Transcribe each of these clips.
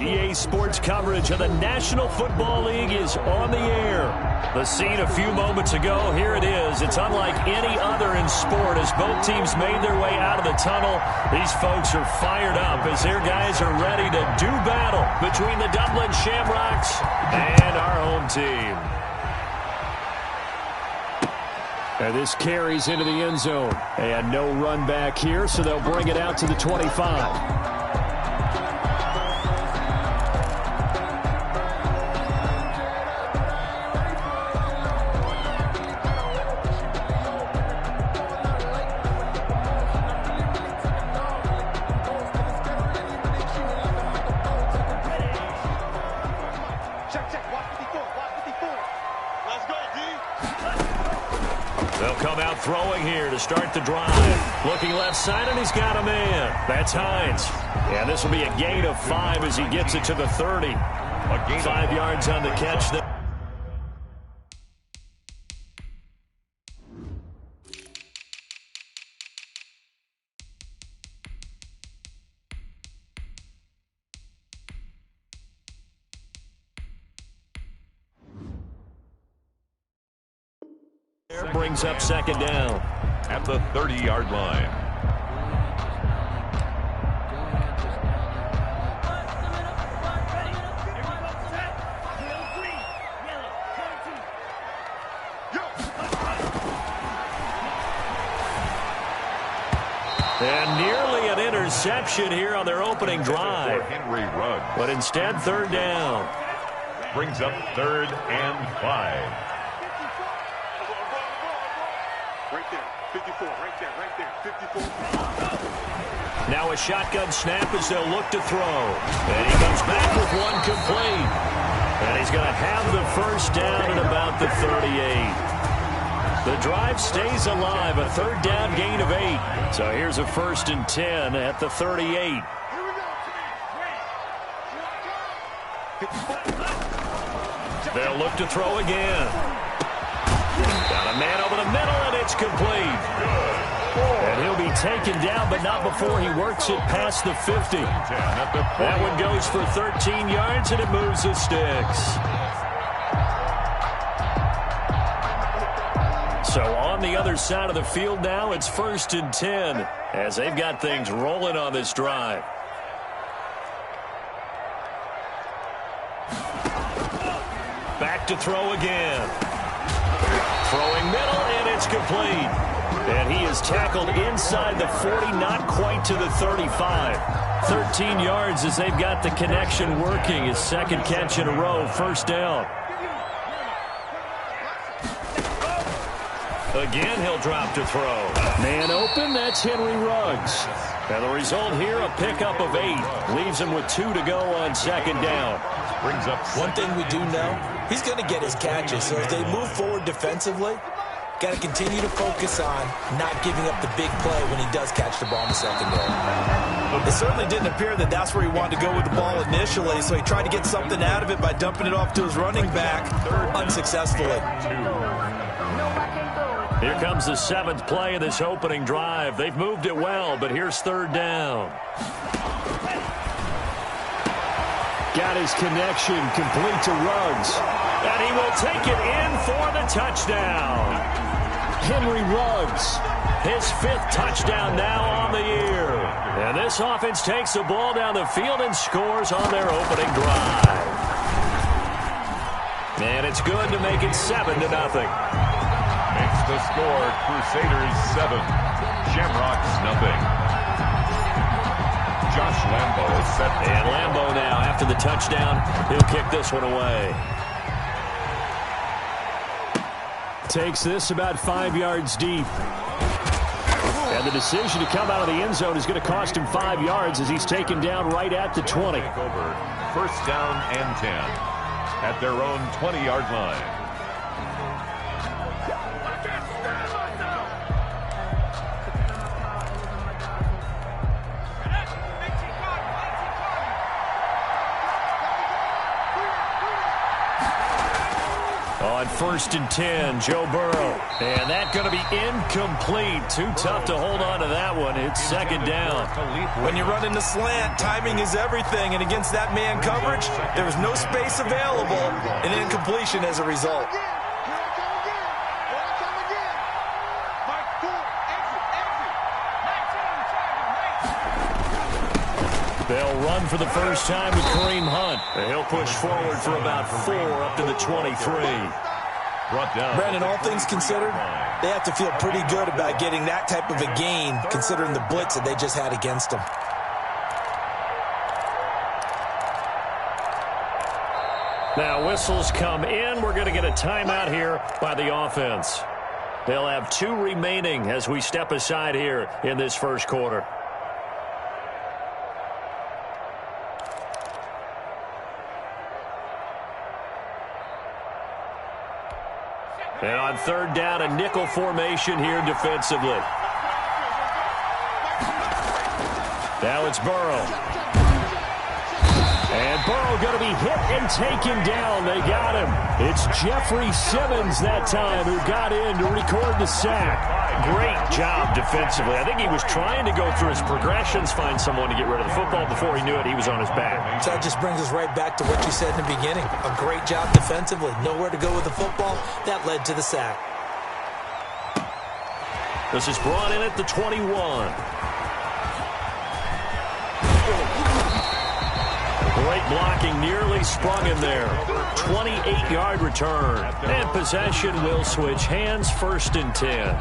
EA Sports coverage of the National Football League is on the air. The scene a few moments ago, here it is. It's unlike any other in sport as both teams made their way out of the tunnel. These folks are fired up as their guys are ready to do battle between the Dublin Shamrocks and our home team. And this carries into the end zone. And no run back here, so they'll bring it out to the 25. They'll come out throwing here to start the drive. Looking left side, and he's got a man. That's Hines. And this will be a gain of 5 as he gets it to the 30. 5 yards on the catch there. Brings up second down at the 30-yard line. And nearly an interception here on their opening drive. Henry Ruggs. But instead, third down. Brings up 3rd and 5. Right there, 54, right there, 54. Now a shotgun snap as they'll look to throw. And he comes back with one complete. And he's going to have the first down at about the 38. The drive stays alive, a third down gain of 8. So here's a 1st and 10 at the 38. They'll look to throw again. Got a man over the middle, and it's complete. And he'll be taken down, but not before he works it past the 50. That one goes for 13 yards, and it moves the sticks. So on the other side of the field now, it's 1st and 10 as they've got things rolling on this drive. Back to throw again. Throwing middle, and it's complete. And he is tackled inside the 40, not quite to the 35. 13 yards as they've got the connection working. His second catch in a row, first down. Again, he'll drop to throw. Man open, that's Henry Ruggs. And the result here, a pickup of 8. Leaves him with 2 to go on second down. Brings up one thing we do know, he's going to get his catches. So as they move forward defensively, got to continue to focus on not giving up the big play when he does catch the ball in the secondary. It certainly didn't appear that that's where he wanted to go with the ball initially, so he tried to get something out of it by dumping it off to his running back unsuccessfully. Here comes the 7th play of this opening drive. They've moved it well, but here's third down. Got his connection complete to Ruggs. And he will take it in for the touchdown. Henry Ruggs, his 5th touchdown now on the year. And this offense takes the ball down the field and scores on their opening drive. And it's good to make it 7-0. Makes the score Crusaders 7, Shamrocks nothing. Josh Lambo is set. And Lambo now, after the touchdown, he'll kick this one away. Takes this about 5 yards deep. And the decision to come out of the end zone is going to cost him 5 yards as he's taken down right at the 20. First down and 10 at their own 20-yard line. On 1st and 10, Joe Burrow. And that's going to be incomplete. Too tough to hold on to that one. It's second down. When you run in the slant, timing is everything. And against that man coverage, there was no space available. And incompletion as a result. They'll run for the first time with Kareem Hunt. And he'll push forward for about 4 up to the 23. Brandon, all things considered, they have to feel pretty good about getting that type of a gain, considering the blitz that they just had against them. Now whistles come in. We're going to get a timeout here by the offense. They'll have 2 remaining as we step aside here in this first quarter. And on 3rd down, a nickel formation here defensively. Now it's Burrow. And Burrow going to be hit and taken down. They got him. It's Jeffrey Simmons that time who got in to record the sack. Great job defensively. I think he was trying to go through his progressions, find someone to get rid of the football. Before he knew it, he was on his back. So that just brings us right back to what you said in the beginning. A great job defensively. Nowhere to go with the football. That led to the sack. This is brought in at the 21. Great blocking, nearly sprung in there. 28-yard return. And possession will switch hands, 1st and 10.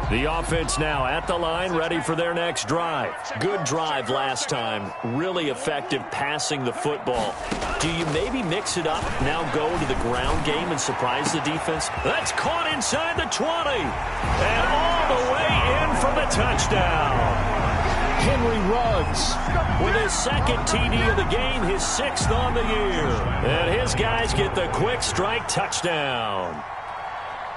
The offense now at the line, ready for their next drive. Good drive last time. Really effective passing the football. Do you maybe mix it up, now go to the ground game and surprise the defense? That's caught inside the 20. And all the way in for the touchdown. Henry Ruggs with his 2nd TD of the game, his 6th on the year. And his guys get the quick strike touchdown.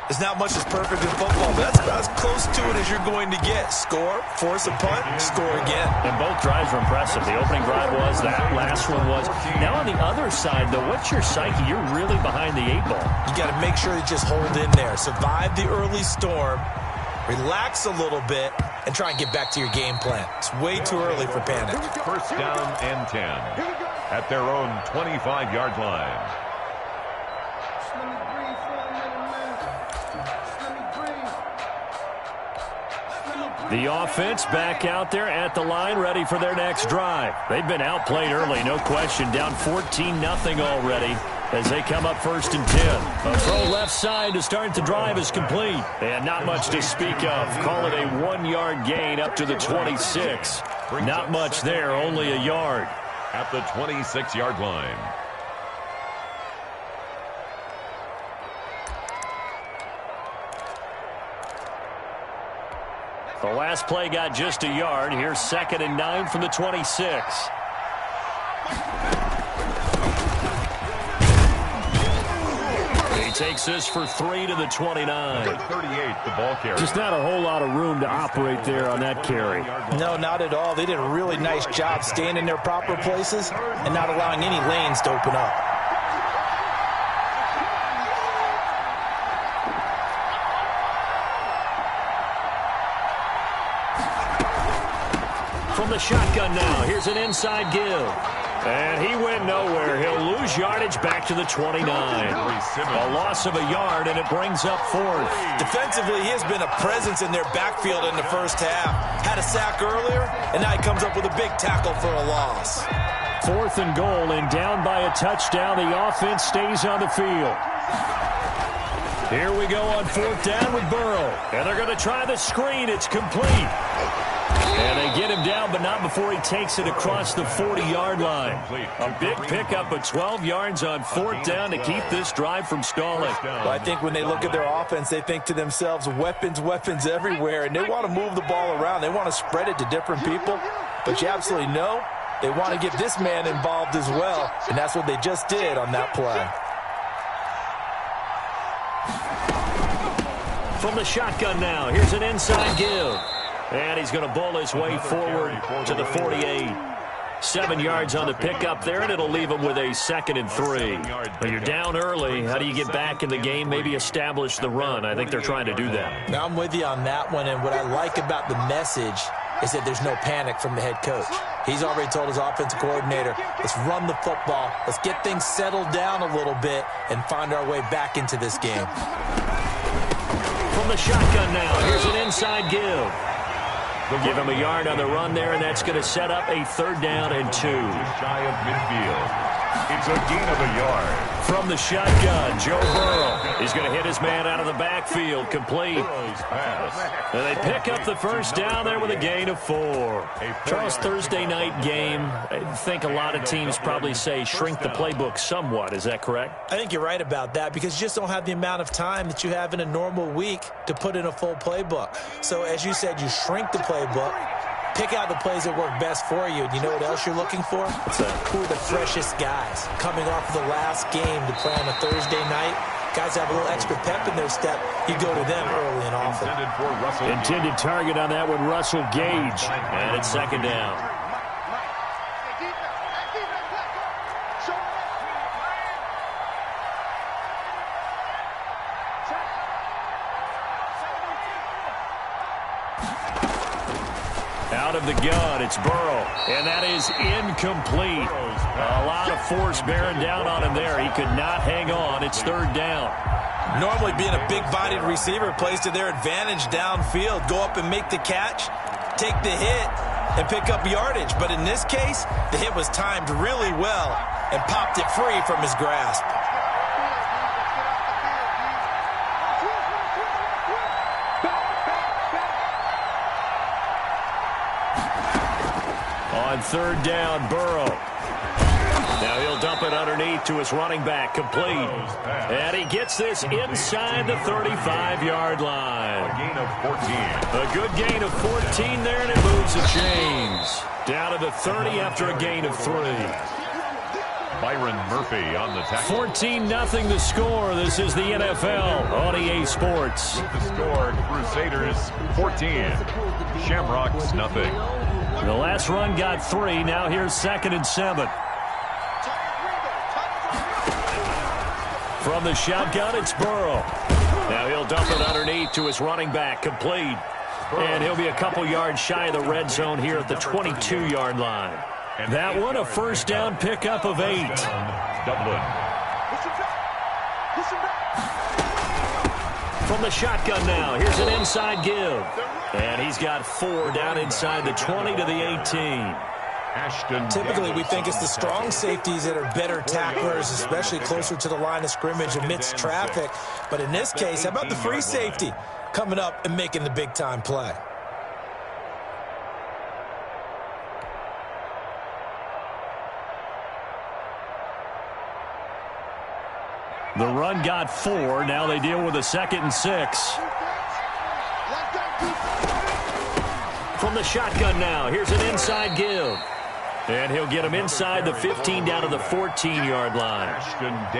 There's not much that's perfect in football, but that's about as close to it as you're going to get. Score, force a punt, score again. And both drives were impressive. The opening drive was, that last one was. Now on the other side, though, what's your psyche? You're really behind the 8 ball. You got to make sure you just hold in there. Survive the early storm, relax a little bit, and try and get back to your game plan. It's way too early for panic. 1st down and 10 at their own 25-yard line. The offense back out there at the line, ready for their next drive. They've been outplayed early, no question. Down 14-0 already as they come up 1st and 10. A throw left side to start the drive is complete. And not much to speak of. Call it a 1-yard gain up to the 26. Not much there, only a yard. At the 26-yard line. The last play got just a yard. Here's 2nd and 9 from the 26. He takes this for 3 to the 29. 38, the ball carrier. Just not a whole lot of room to operate there on that carry. No, not at all. They did a really nice job staying in their proper places and not allowing any lanes to open up. From the shotgun now, here's an inside give. And he went nowhere. He'll lose yardage back to the 29. A loss of a yard, and it brings up 4th. Defensively, he has been a presence in their backfield in the first half. Had a sack earlier, and now he comes up with a big tackle for a loss. 4th and goal, and down by a touchdown. The offense stays on the field. Here we go on 4th down with Burrow. And they're going to try the screen. It's complete. And they get him down, but not before he takes it across the 40-yard line. A big pickup of 12 yards on 4th down to keep this drive from stalling. Well, I think when they look at their offense, they think to themselves, weapons, weapons everywhere, and they want to move the ball around. They want to spread it to different people. But you absolutely know they want to get this man involved as well, and that's what they just did on that play. From the shotgun now, here's an inside give. And he's going to bowl his way forward to the 48. 7 yards on the pickup there, and it'll leave them with a 2nd and 3. But you're down early. How do you get back in the game, maybe establish the run? I think they're trying to do that. Now, I'm with you on that one, and what I like about the message is that there's no panic from the head coach. He's already told his offensive coordinator, let's run the football, let's get things settled down a little bit, and find our way back into this game. From the shotgun now, here's an inside give. Give him a yard on the run there, and that's going to set up a 3rd down and 2. Shy of midfield. It's a gain of a yard. From the shotgun, Joe Burrow. He's going to hit his man out of the backfield, complete. And they pick up the 1st down there with a gain of 4. Charles, Thursday night game, I think a lot of teams probably say shrink the playbook somewhat. Is that correct? I think you're right about that because you just don't have the amount of time that you have in a normal week to put in a full playbook. So as you said, you shrink the playbook. Pick out the plays that work best for you. And you know what else you're looking for? Who are the freshest guys coming off of the last game to play on a Thursday night? Guys have a little extra pep in their step. You go to them early and often. Intended target on that one, Russell Gage. And it's 2nd down. Out of the gun, it's Burrow, and that is incomplete. A lot of force bearing down on him there. He could not hang on. It's 3rd down. Normally being a big-bodied receiver plays to their advantage downfield. Go up and make the catch, take the hit, and pick up yardage. But in this case, the hit was timed really well and popped it free from his grasp. On 3rd down, Burrow. Now he'll dump it underneath to his running back, complete. And he gets this inside the 35-yard line. A gain of 14. A good gain of 14 there, and it moves the chains. Down to the 30 after a gain of 3. Byron Murphy on the tackle. 14-0 the score. This is the NFL on EA Sports. With the score, Crusaders 14, Shamrocks nothing. The last run got 3. Now here's 2nd and 7. From the shotgun, it's Burrow. Now he'll dump it underneath to his running back, complete. And he'll be a couple yards shy of the red zone here at the 22-yard line. That one, a 1st down pickup of 8. Dublin. From the shotgun now, here's an inside give. And he's got 4 down inside the 20 to the 18. Typically, we think it's the strong safeties that are better tacklers, especially closer to the line of scrimmage amidst traffic. But in this case, how about the free safety coming up and making the big-time play? The run got 4. Now they deal with a 2nd and 6. From the shotgun now, here's an inside give. And he'll get him inside the 15 down to the 14-yard line.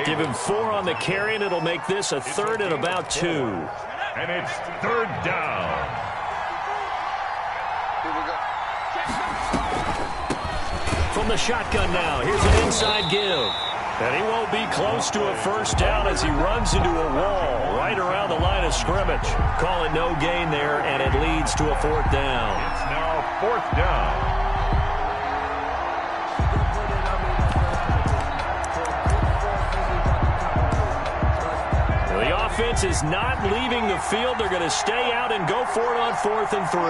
Give him 4 on the carry, and it'll make this a 3rd and about 2. And it's 3rd down. From the shotgun now, here's an inside give. And he won't be close to a 1st down as he runs into a wall right around the line of scrimmage. Calling no gain there, and it leads to a 4th down. It's now 4th down. The offense is not leaving the field. They're going to stay out and go for it on 4th and 3.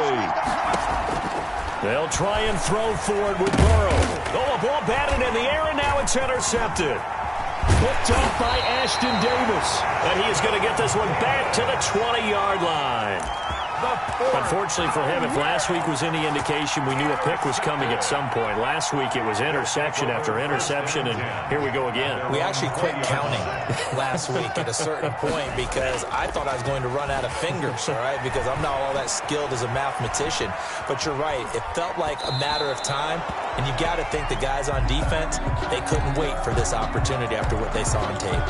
They'll try and throw for it with Burrow. Oh, a ball batted in the air, and now it's intercepted. Picked up by Ashton Davis. And he is going to get this one back to the 20-yard line. Unfortunately for him, if last week was any indication, we knew a pick was coming at some point. Last week it was interception after interception, and here we go again. We actually quit counting last week at a certain point because I thought I was going to run out of fingers, all right, because I'm not all that skilled as a mathematician. But you're right. It felt like a matter of time, and you got to think the guys on defense, they couldn't wait for this opportunity after what they saw on tape.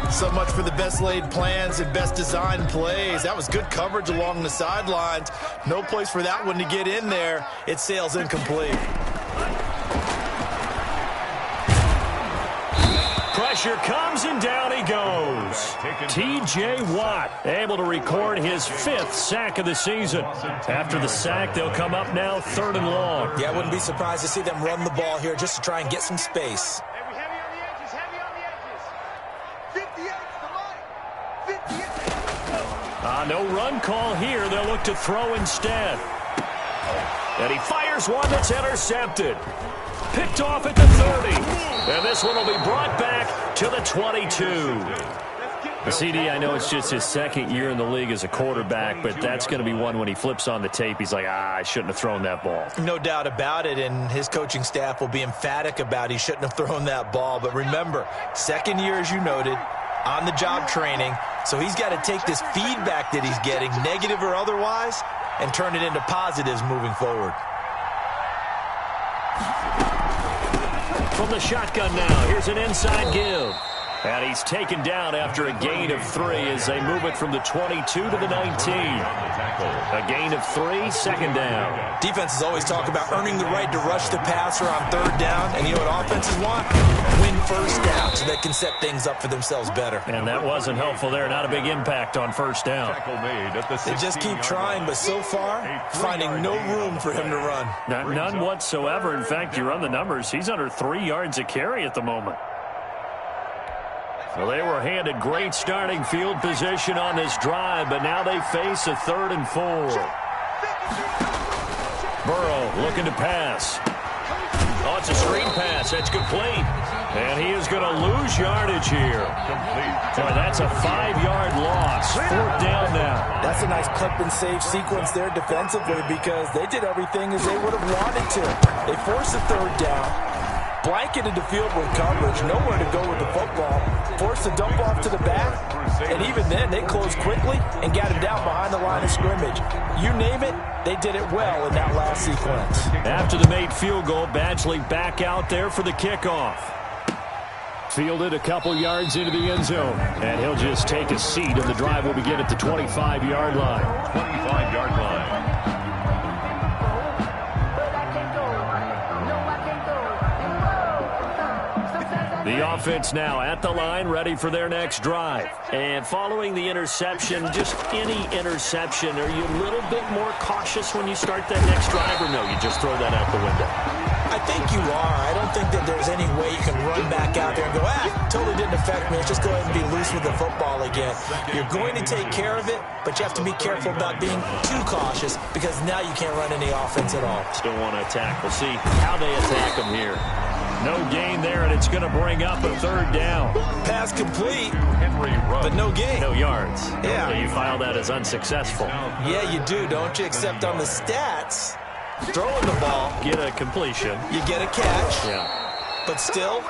So much for the best laid plans and best designed plays. That was good coverage along the sidelines. No place for that one to get in there. It sails incomplete. pressure comes, and down he goes. T.J. Watt able to record his 5th sack of the season. After the sack, they'll come up now 3rd and long. Yeah, I wouldn't be surprised to see them run the ball here just to try and get some space. No run call here. They'll look to throw instead. And he fires one that's intercepted. Picked off at the 30. And this one will be brought back to the 22. The CD, I know it's just his 2nd year in the league as a quarterback, but that's going to be one when he flips on the tape, he's like, I shouldn't have thrown that ball. No doubt about it, and his coaching staff will be emphatic about he shouldn't have thrown that ball. But remember, 2nd year, as you noted, on-the-job training, so he's got to take this feedback that he's getting, negative or otherwise, and turn it into positives moving forward. From the shotgun now, here's an inside give. And he's taken down after a gain of 3 as they move it from the 22 to the 19. A gain of 3, 2nd down. Defenses always talk about earning the right to rush the passer on 3rd down. And you know what offenses want? Win 1st down so they can set things up for themselves better. And that wasn't helpful there. Not a big impact on 1st down. They just keep trying, but so far, finding no room for him to run. None whatsoever. In fact, you run the numbers, he's under 3 yards a carry at the moment. Well, they were handed great starting field position on this drive, but now they face a 3rd and 4. Burrow looking to pass. Oh, it's a screen pass. That's complete. And he is going to lose yardage here. Boy, that's a 5-yard loss. 4th down now. That's a nice clip and save sequence there defensively because they did everything as they would have wanted to. They forced a 3rd down. Blanketed the field with coverage, nowhere to go with the football, forced the dump off to the back, and even then they closed quickly and got him down behind the line of scrimmage. You name it, they did it well in that last sequence. After the made field goal, Badgley back out there for the kickoff. Fielded a couple yards into the end zone, and he'll just take a seat, and the drive will begin at the 25-yard line. 25-yard line. The offense now at the line, ready for their next drive. And following the interception, just any interception, are you a little bit more cautious when you start that next drive, or no, you just throw that out the window? I think you are. I don't think that there's any way you can run back out there and go, totally didn't affect me. Let's just go ahead and be loose with the football again. You're going to take care of it, but you have to be careful about being too cautious because now you can't run any offense at all. Still want to attack. We'll see how they attack them here. No gain there, and it's going to bring up a 3rd down. Pass complete, but no gain. No yards. Yeah. So you file that as unsuccessful. Yeah, you do, don't you? Except on the stats, throwing the ball. Get a completion. You get a catch. Yeah. But still,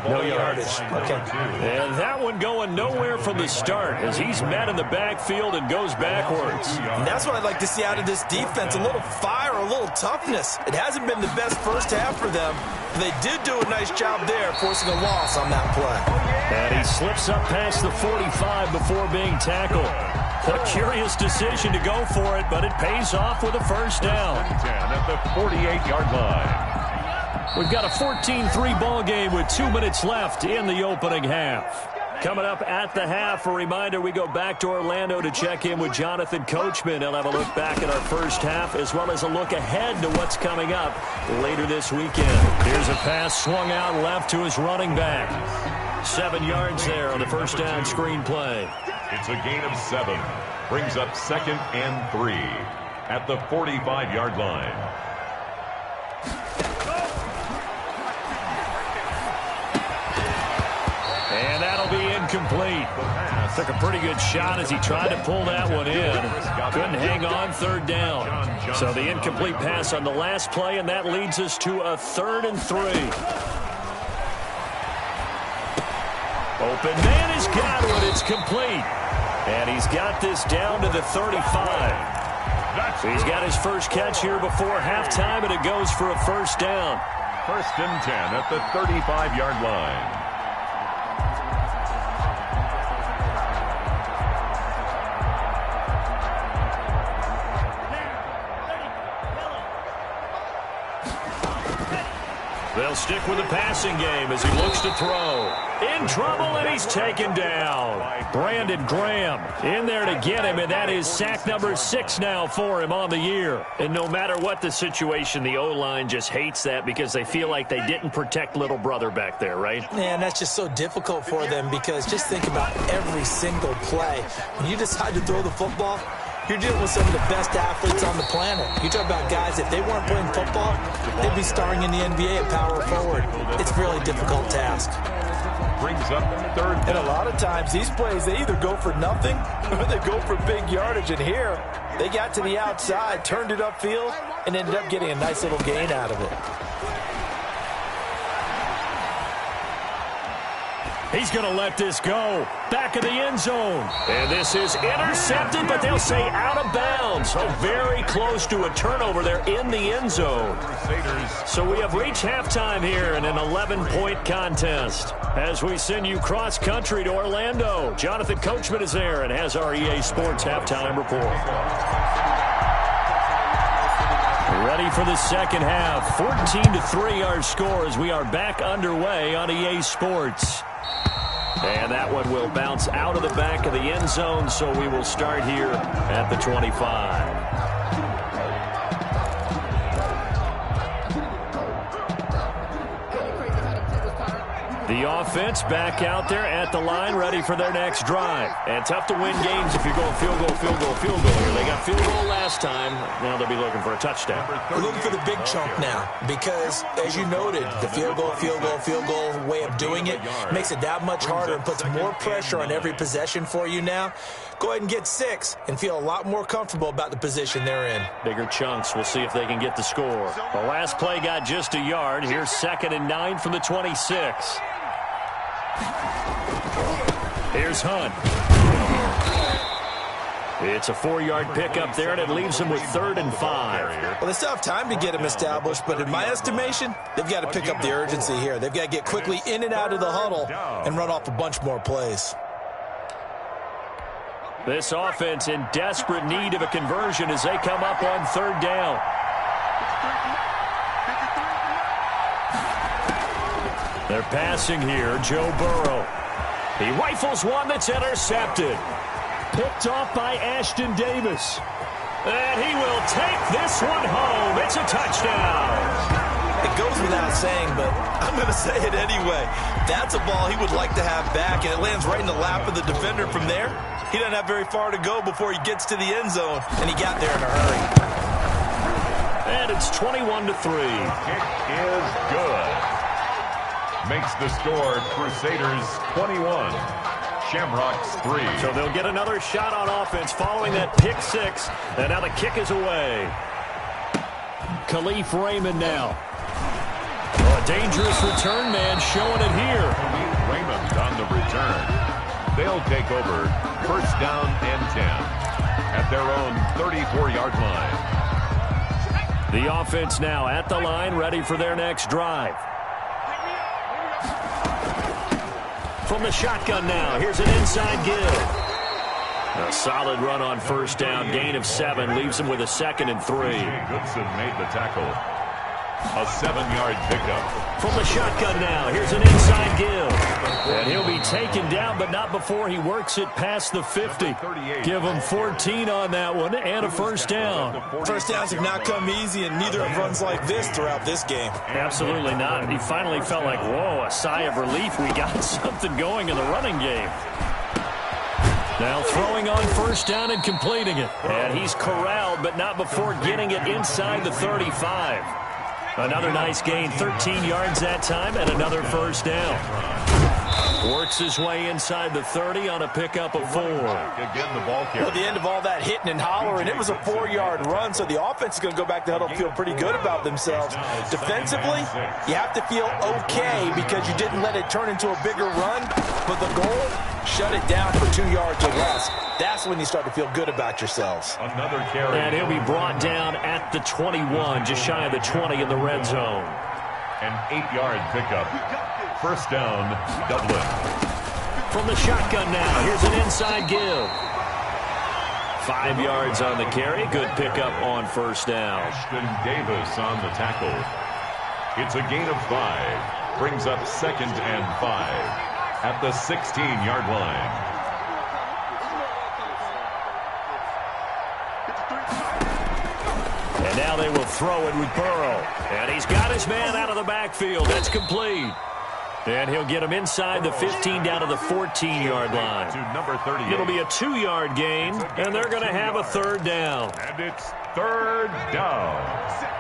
no yardage. Okay. And that one going nowhere from the start as he's met in the backfield and goes backwards. And that's what I'd like to see out of this defense, a little fire, a little toughness. It hasn't been the best 1st half for them. They did do a nice job there, forcing a loss on that play. And he slips up past the 45 before being tackled. A curious decision to go for it, but it pays off with a 1st down. 10 at the 48-yard line. We've got a 14-3 ball game with 2 minutes left in the opening half. Coming up at the half, a reminder, we go back to Orlando to check in with Jonathan Coachman. He'll have a look back at our 1st half as well as a look ahead to what's coming up later this weekend. Here's a pass swung out left to his running back. 7 yards there on the 1st down screen play. It's a gain of 7. Brings up 2nd and 3 at the 45-yard line. And that'll be incomplete. Took a pretty good shot as he tried to pull that one in. Couldn't hang on 3rd down. So the incomplete pass on the last play, and that leads us to a 3rd and 3. Open man has got it. It's complete. And he's got this down to the 35. So he's got his first catch here before halftime, and it goes for a 1st down. 1st and 10 at the 35-yard line. They'll stick with the passing game as he looks to throw. In trouble, and he's taken down. Brandon Graham in there to get him, and that is sack number 6 now for him on the year. And no matter what the situation, the O-line just hates that because they feel like they didn't protect little brother back there, right? Man, that's just so difficult for them because just think about every single play. When you decide to throw the football, you're dealing with some of the best athletes on the planet. You talk about guys, if they weren't playing football, they'd be starring in the NBA at power forward. It's a really difficult task. Brings up third down. And a lot of times, these plays, they either go for nothing or they go for big yardage. And here, they got to the outside, turned it upfield, and ended up getting a nice little gain out of it. He's going to let this go. Back of the end zone. And this is intercepted, but they'll say out of bounds. So very close to a turnover there in the end zone. So we have reached halftime here in an 11-point contest. As we send you cross-country to Orlando, Jonathan Coachman is there and has our EA Sports halftime report. Ready for the second half. 14-3 our score as we are back underway on EA Sports. And that one will bounce out of the back of the end zone, so we will start here at the 25. The offense back out there at the line, ready for their next drive. And tough to win games if you're going field goal, field goal, field goal here. They got field goal last time. Now they'll be looking for a touchdown. We're looking for the big chunk now because, as you noted, the field goal way of doing it makes it that much harder and puts more pressure on every possession for you now. Go ahead and get 6 and feel a lot more comfortable about the position they're in. Bigger chunks. We'll see if they can get the score. The last play got just a yard. Here's 2nd and 9 from the 26. Here's Hunt. It's a 4-yard pickup there, and it leaves them with 3rd and 5. Well, they still have time to get him established, but in my estimation, they've got to pick up the urgency here. They've got to get quickly in and out of the huddle and run off a bunch more plays. This offense in desperate need of a conversion as they come up on 3rd down. They're passing here, Joe Burrow. He rifles one that's intercepted. Picked off by Ashton Davis. And he will take this one home. It's a touchdown. It goes without saying, but I'm going to say it anyway. That's a ball he would like to have back, and it lands right in the lap of the defender from there. He doesn't have very far to go before he gets to the end zone, and he got there in a hurry. And it's 21-3. Kick is good. Makes the score Crusaders 21, Shamrocks 3. So they'll get another shot on offense following that pick 6. And now the kick is away. Khalif Raymond now. Oh, a dangerous return man showing it here. Khalif Raymond on the return. They'll take over 1st down and 10 at their own 34-yard line. The offense now at the line, ready for their next drive. From the shotgun now, here's an inside give. A solid run on 1st down, gain of 7, leaves him with a 2nd and 3. Goodson made the tackle. A 7-yard pickup. From the shotgun now, here's an inside give. And he'll be taken down, but not before he works it past the 50. Give him 14 on that one and a 1st down. 1st downs have not come easy, and neither have runs like this throughout this game. Absolutely not. He finally felt like, whoa, a sigh of relief. We got something going in the running game. Now throwing on 1st down and completing it. And he's corralled, but not before getting it inside the 35. Another nice gain, 13 yards that time, and another 1st down. Works his way inside the 30 on a pickup of 4. Again, the ball carrier. At the end of all that hitting and hollering, it was a 4-yard run, so the offense is going to go back to the huddle and feel pretty good about themselves. Defensively, you have to feel okay because you didn't let it turn into a bigger run, but the goal, shut it down for 2 yards or less. That's when you start to feel good about yourselves. Another carry. And he'll be brought down at the 21, just shy of the 20 in the red zone. An 8-yard pickup. 1st down, Dublin. From the shotgun now, here's an inside give. 5 yards on the carry. Good pickup on 1st down. Ashton Davis on the tackle. It's a gain of 5. Brings up 2nd and 5 at the 16-yard line. And now they will throw it with Burrow. And he's got his man out of the backfield. That's complete. And he'll get him inside the 15 down to the 14-yard line. To number 38. It'll be a 2-yard gain, and they're going to have a 3rd down. And it's 3rd down.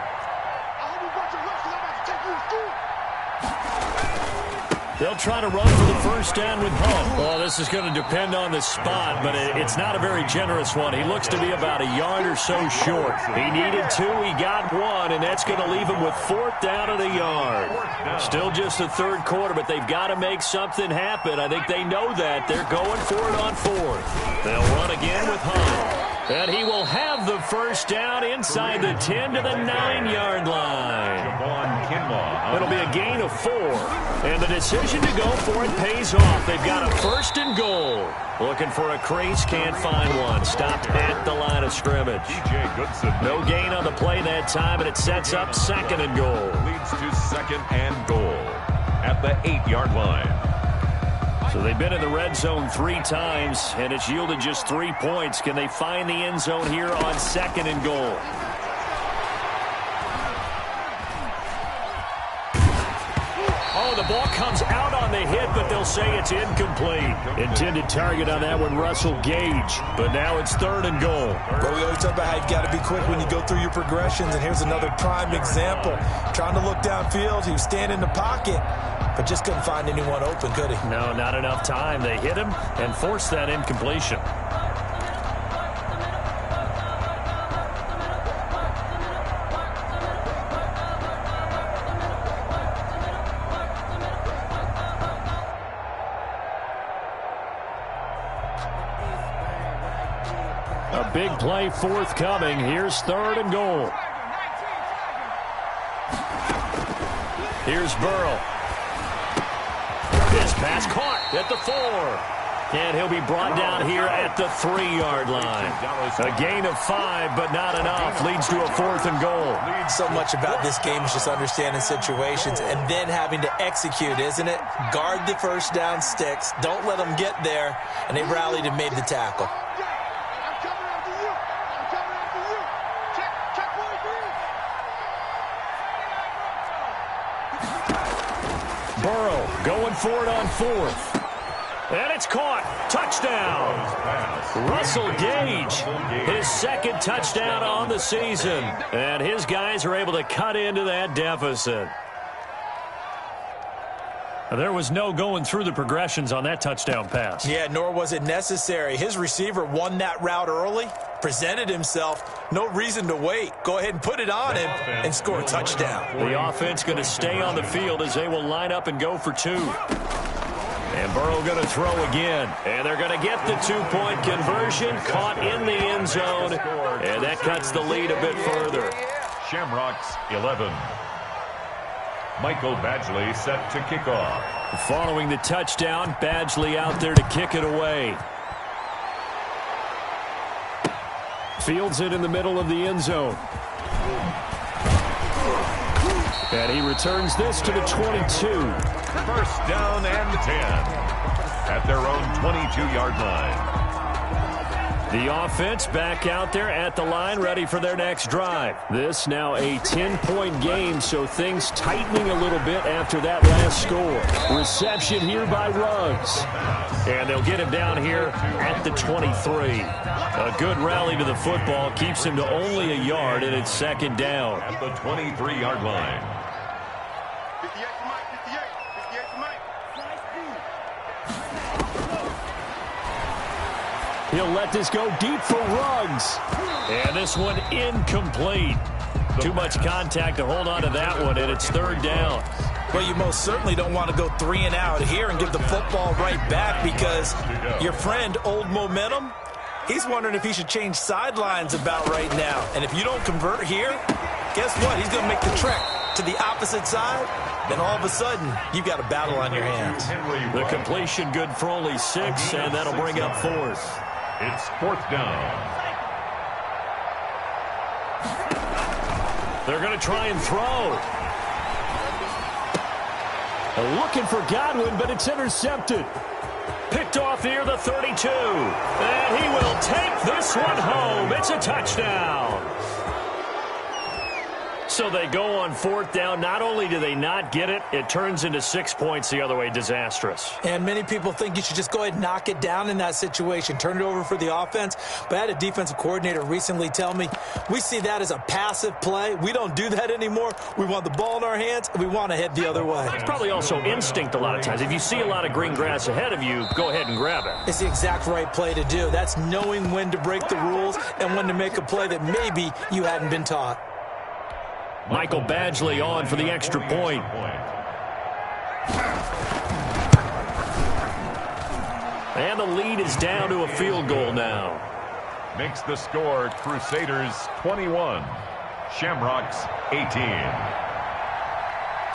They'll try to run for the 1st down with Hunt. Well, this is going to depend on the spot, but it's not a very generous one. He looks to be about a yard or so short. He needed 2, he got 1, and that's going to leave him with 4th down at a yard. Still just the 3rd quarter, but they've got to make something happen. I think they know that. They're going for it on 4th. They'll run again with Hunt. And he will have the 1st down inside the 10 to the 9-yard line. It'll be a gain of 4. And the decision to go for it pays off. They've got a 1st and goal. Looking for a crease, can't find one. Stopped at the line of scrimmage. No gain on the play that time, and it sets up 2nd and goal. Leads to 2nd and goal at the 8-yard line. So they've been in the red zone 3 times, and it's yielded just 3 points. Can they find the end zone here on 2nd and goal? Oh, the ball comes out on the hit, but they'll say it's incomplete. Intended target on that one, Russell Gage. But now it's 3rd and goal. Well, we always talk about how you've got to be quick when you go through your progressions, and here's another prime example. Trying to look downfield, he was standing in the pocket, but just couldn't find anyone open, could he? No, not enough time. They hit him and forced that incompletion. A big play forthcoming. Here's 3rd and goal. Here's Burrow. This pass caught at the 4. And he'll be brought down here at the 3-yard line. A gain of 5, but not enough. Leads to a 4th and goal. So much about this game is just understanding situations and then having to execute, isn't it? Guard the 1st down sticks. Don't let them get there. And they rallied and made the tackle. Burrow going for it on 4th. And it's caught. Touchdown. Russell Gage, his 2nd touchdown on the season. And his guys are able to cut into that deficit. There was no going through the progressions on that touchdown pass. Yeah, nor was it necessary. His receiver won that route early, presented himself. No reason to wait. Go ahead and put it on him and score a touchdown. The offense going to stay on the field as they will line up and go for 2. And Burrow going to throw again. And they're going to get the 2-point conversion. Caught in the end zone. And that cuts the lead a bit further. Shamrocks 11. Michael Badgley set to kick off. Following the touchdown, Badgley out there to kick it away. Fields it in the middle of the end zone. And he returns this to the 22. 1st down and 10 at their own 22-yard line. The offense back out there at the line, ready for their next drive. This now a 10-point game, so things tightening a little bit after that last score. Reception here by Ruggs. And they'll get him down here at the 23. A good rally to the football keeps him to only a yard, and it's 2nd down. At the 23-yard line. 58 to Mike, 58 to Mike. He'll let this go deep for Ruggs. And this one incomplete. Too much contact to hold on to that one, and it's 3rd down. Well, you most certainly don't want to go 3 and out here and give the football right back because your friend, Old Momentum, he's wondering if he should change sidelines about right now. And if you don't convert here, guess what? He's going to make the trek to the opposite side. Then all of a sudden, you've got a battle on your hands. The completion good for only 6, and that'll bring up 4th. It's 4th down. They're going to try and throw. Looking for Godwin, but it's intercepted. Picked off near the 32. And he will take this one home. It's a touchdown. So they go on fourth down. Not only do they not get it, it turns into 6 points the other way. Disastrous. And many people think you should just go ahead and knock it down in that situation. Turn it over for the offense. But I had a defensive coordinator recently tell me, we see that as a passive play. We don't do that anymore. We want the ball in our hands, and we want to head the other way. It's probably also instinct a lot of times. If you see a lot of green grass ahead of you, go ahead and grab it. It's the exact right play to do. That's knowing when to break the rules and when to make a play that maybe you hadn't been taught. Michael Badgley on for the extra point. And the lead is down to a field goal now. Makes the score Crusaders 21, Shamrocks 18.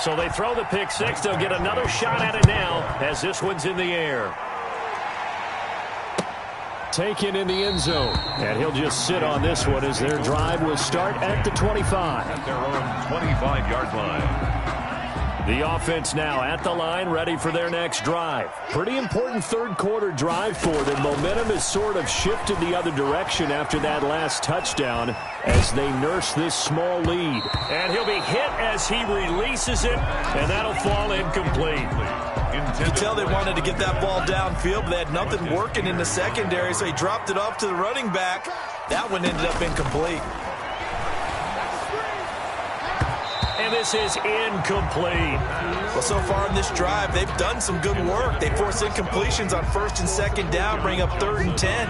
So they throw the pick six. They'll get another shot at it now as this one's in the air. Taken in the end zone. And he'll just sit on this one as their drive will start at the 25. At their own 25-yard line. The offense now at the line, ready for their next drive. Pretty important third-quarter drive for them. Momentum has sort of shifted the other direction after that last touchdown as they nurse this small lead. And he'll be hit as he releases it, and that'll fall incomplete. You could tell they wanted to get that ball downfield, but they had nothing working in the secondary, so he dropped it off to the running back. That one ended up incomplete. And this is incomplete. Well, so far in this drive, they've done some good work. They force incompletions on first and second down, bring up 3rd and 10.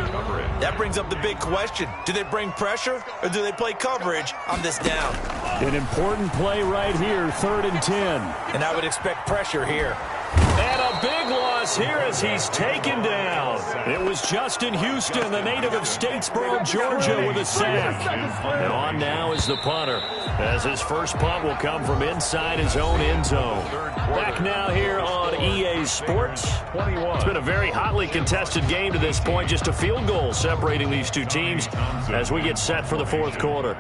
That brings up the big question. Do they bring pressure, or do they play coverage on this down? An important play right here, 3rd and 10. And I would expect pressure here. And a big loss here as he's taken down. It was Justin Houston, the native of Statesboro, Georgia, with a sack. And on now is the punter, as his first punt will come from inside his own end zone. Back now here on EA Sports. It's been a very hotly contested game to this point. Just a field goal separating these two teams as we get set for the fourth quarter.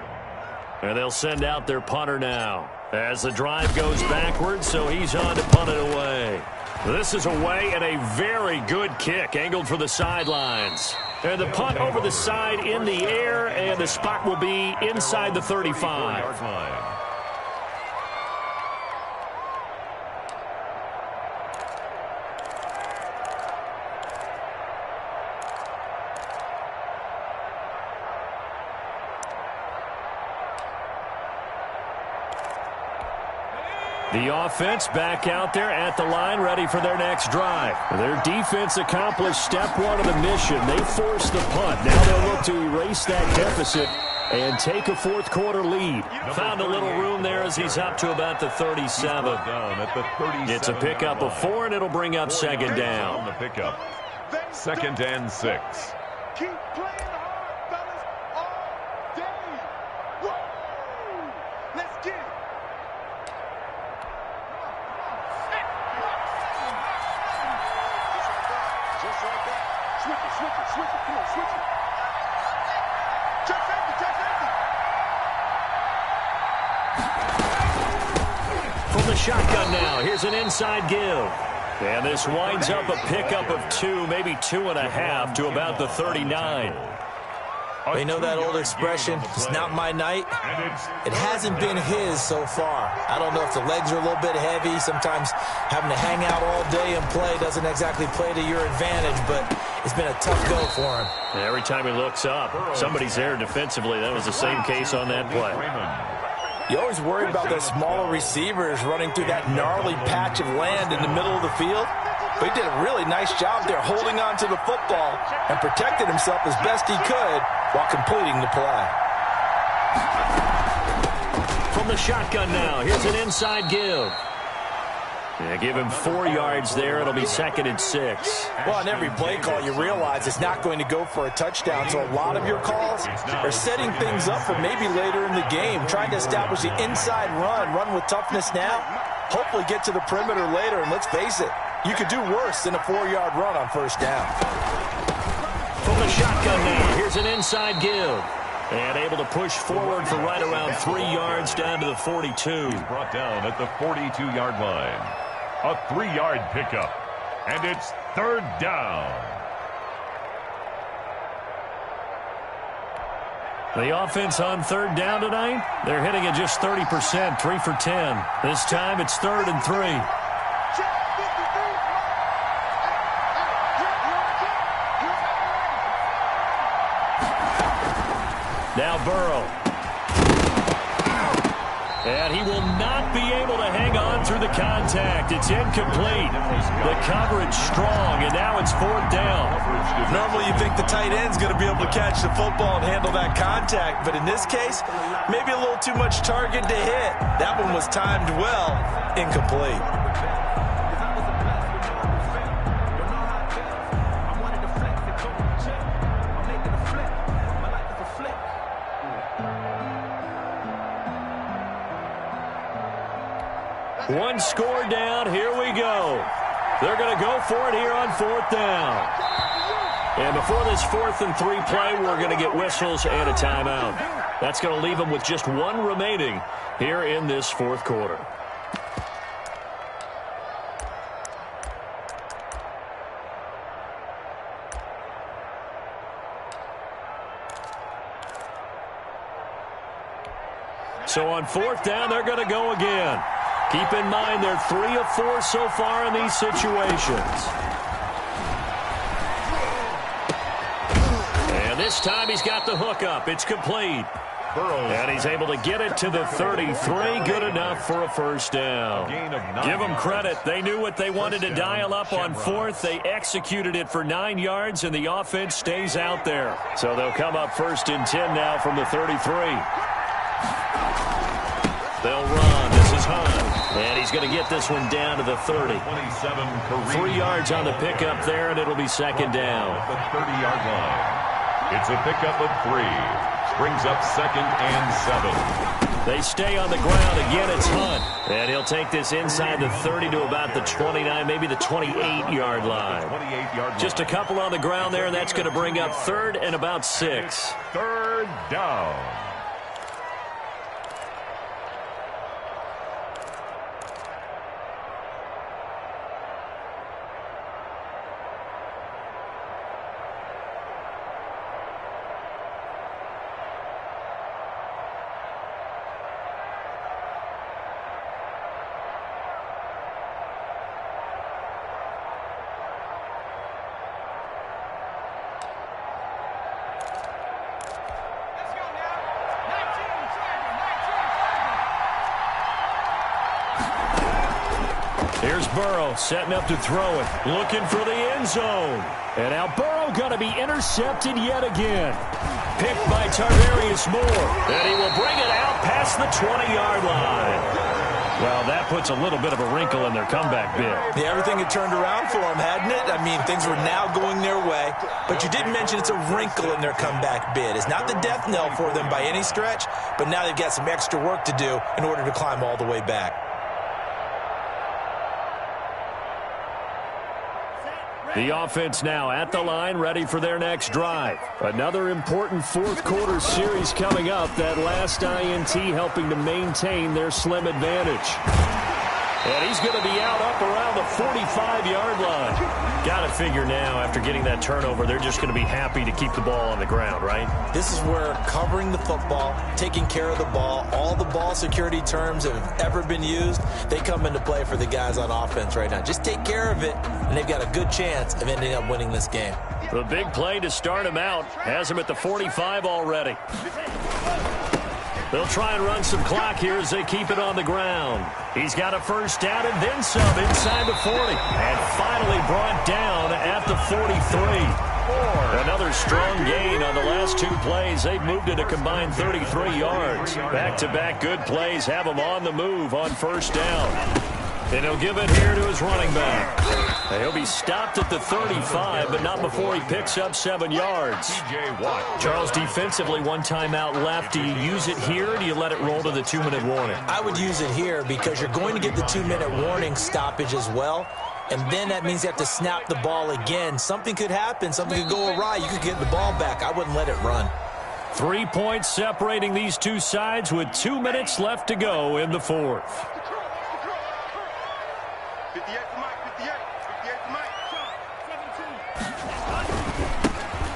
And they'll send out their punter now as the drive goes backwards, so he's on to punt it away. This is away and a very good kick angled for the sidelines. And the punt over the side in the air, and the spot will be inside the 35. The offense back out there at the line, ready for their next drive. Their defense accomplished step one of the mission. They forced the punt. Now they'll look to erase that deficit and take a fourth quarter lead. Found a little room there as he's up to about the 37. It's a pickup of 4, and it'll bring up second down. On the pickup, 2nd and 6. Keep playing hard, fellas, all day. Woo! Let's get it. Just like that. Switch it, switch it, switch it. Come on, switch it. Check safety, check safety. From the shotgun now, here's an inside give. And this winds up a pickup of 2, maybe 2.5 to about the 39. You know that old expression, it's not my night? It hasn't been his so far. I don't know if the legs are a little bit heavy. Sometimes having to hang out all day and play doesn't exactly play to your advantage, but it's been a tough go for him. And every time he looks up, somebody's there defensively. That was the same case on that play. You always worry about those smaller receivers running through that gnarly patch of land in the middle of the field. But he did a really nice job there holding on to the football and protected himself as best he could while completing the play. From the shotgun now, here's an inside give. Yeah, give him 4 yards there. It'll be 2nd and 6. Well, on every play call, you realize it's not going to go for a touchdown. So a lot of your calls are setting things up for maybe later in the game, trying to establish the inside run with toughness now, hopefully get to the perimeter later. And let's face it, you could do worse than a 4-yard run on first down. From the shotgun now, here's an inside give. And able to push forward for right around 3 yards down to the 42. He's brought down at the 42-yard line. A 3-yard pickup. And it's third down. The offense on third down tonight, they're hitting at just 30%, 3 for 10. This time it's 3rd and 3. Now Burrow. And he will not be able to hang on through the contact. It's incomplete. The coverage strong, and now it's 4th down. Normally you think the tight end's going to be able to catch the football and handle that contact, but in this case, maybe a little too much target to hit. That one was timed well, incomplete. One score down. Here we go. They're going to go for it here on 4th down. And before this 4th and 3 play, we're going to get whistles and a timeout. That's going to leave them with just one remaining here in this 4th quarter. So on 4th down, they're going to go again. Keep in mind, they're 3 of 4 so far in these situations. And this time he's got the hook up. It's complete. And he's able to get it to the 33. Good enough for a first down. Give them credit. They knew what they wanted to dial up on 4th. They executed it for 9 yards, and the offense stays out there. So they'll come up 1st and 10 now from the 33. They'll run. This is Hunt. And he's going to get this one down to the 30. 3 yards on the pickup there, and it'll be 2nd down. The 30-yard line. It's a pickup of 3. Brings up 2nd and 7. They stay on the ground. Again, it's Hunt. And he'll take this inside the 30 to about the 29, maybe the 28-yard line. Just a couple on the ground there, and that's going to bring up 3rd and about 6. 3rd down. Here's Burrow setting up to throw it, looking for the end zone. And now Burrow going to be intercepted yet again. Picked by Tarvarius Moore. And he will bring it out past the 20-yard line. Well, that puts a little bit of a wrinkle in their comeback bid. Yeah, everything had turned around for them, hadn't it? I mean, things were now going their way. But you didn't mention it's a wrinkle in their comeback bid. It's not the death knell for them by any stretch, but now they've got some extra work to do in order to climb all the way back. The offense now at the line, ready for their next drive. Another important 4th quarter series coming up. That last INT helping to maintain their slim advantage. And he's going to be out up around the 45-yard line. Got to figure now, after getting that turnover, they're just going to be happy to keep the ball on the ground, right? This is where covering the football, taking care of the ball, all the ball security terms that have ever been used, they come into play for the guys on offense right now. Just take care of it, and they've got a good chance of ending up winning this game. The big play to start him out has him at the 45 already. They'll try and run some clock here as they keep it on the ground. He's got a first down and then some inside the 40. And finally brought down at the 43. Another strong gain on the last 2 plays. They've moved it a combined 33 yards. Back-to-back good plays have him on the move on first down. And he'll give it here to his running back. He'll be stopped at the 35, but not before he picks up 7 yards. Charles, defensively, 1 timeout left. Do you use it here, or do you let it roll to the 2-minute warning? I would use it here because you're going to get the 2-minute warning stoppage as well. And then that means you have to snap the ball again. Something could happen. Something could go awry. You could get the ball back. I wouldn't let it run. 3 points separating these two sides with 2 minutes left to go in the 4th. 58 to Mike, 58. 58 to Mike.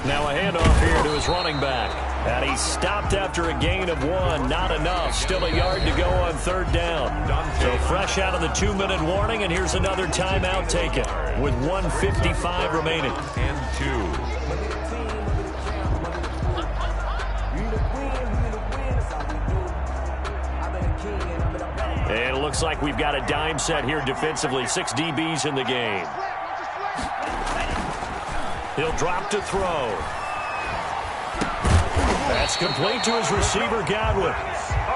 17. Now a handoff here to his running back. And he stopped after a gain of 1. Not enough. Still a yard to go on third down. So fresh out of the 2-minute warning, and here's another timeout taken with 1:55 remaining. And 2. And it looks like we've got a dime set here defensively. 6 DBs in the game. He'll drop to throw. That's complete to his receiver, Godwin.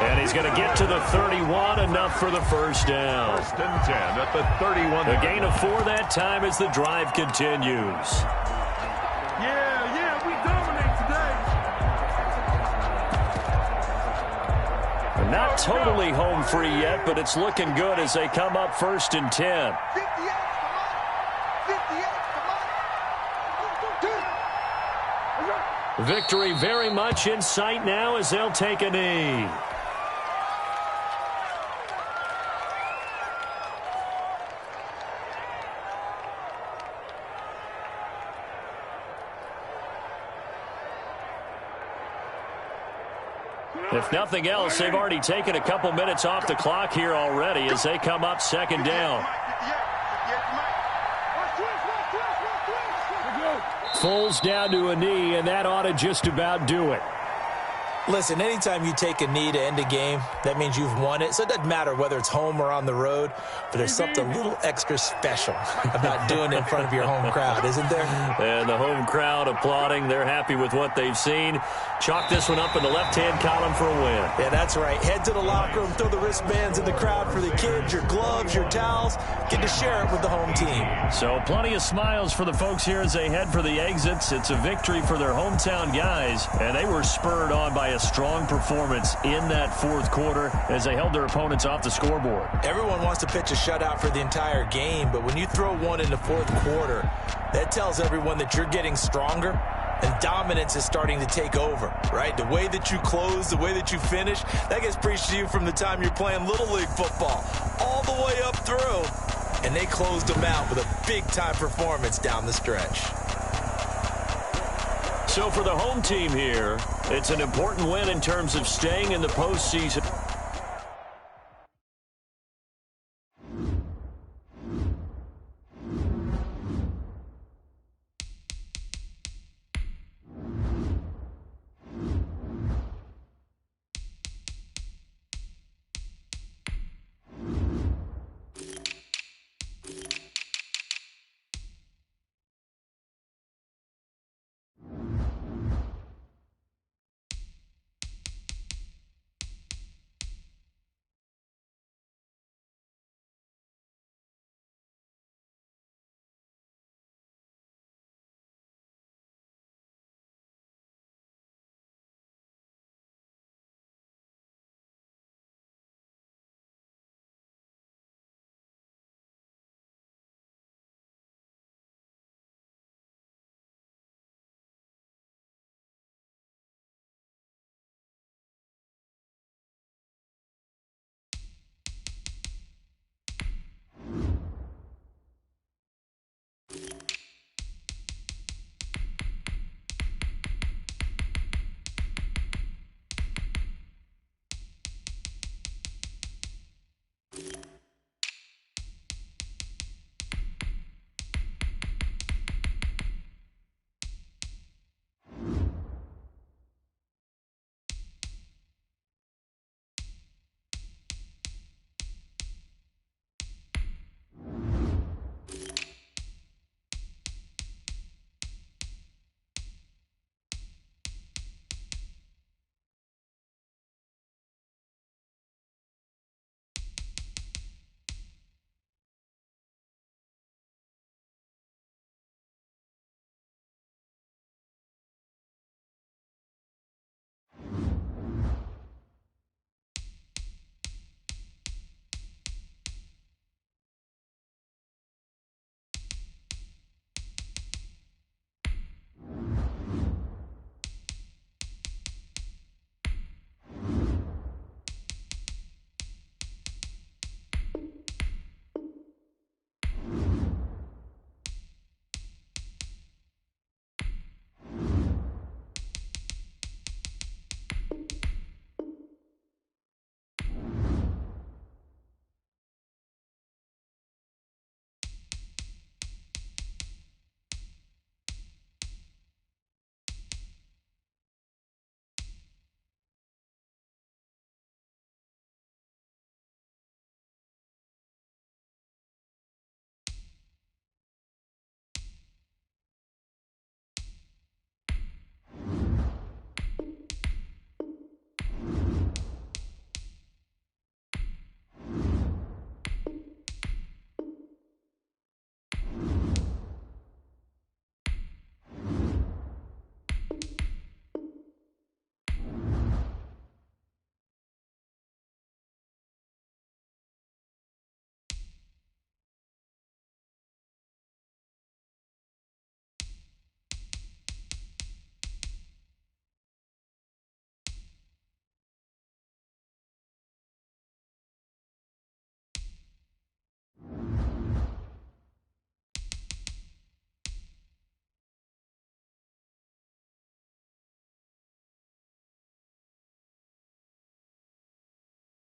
And he's going to get to the 31, enough for the first down. 1st and 10 at the 31. A gain of 4 that time as the drive continues. Yeah, we dominate today. They're not totally home free yet, but it's looking good as they come up 1st and 10. 58 to Mike. Victory very much in sight now as they'll take a knee. If nothing else, they've already taken a couple minutes off the clock here already as they come up 2nd down. Foles down to a knee, and that ought to just about do it. Listen, anytime you take a knee to end a game, that means you've won it. So it doesn't matter whether it's home or on the road, but there's something a little extra special about doing it in front of your home crowd, isn't there? And the home crowd applauding. They're happy with what they've seen. Chalk this one up in the left-hand column for a win. Yeah, that's right. Head to the locker room, throw the wristbands in the crowd for the kids, your gloves, your towels. Get to share it with the home team. So plenty of smiles for the folks here as they head for the exits. It's a victory for their hometown guys, and they were spurred on by a strong performance in that 4th quarter as they held their opponents off the scoreboard. Everyone wants to pitch a shutout for the entire game, but when you throw one in the 4th quarter, that tells everyone that you're getting stronger and dominance is starting to take over, right? The way that you close, the way that you finish, that gets preached to you from the time you're playing Little League football all the way up through, and they closed them out with a big-time performance down the stretch. So for the home team here, it's an important win in terms of staying in the postseason.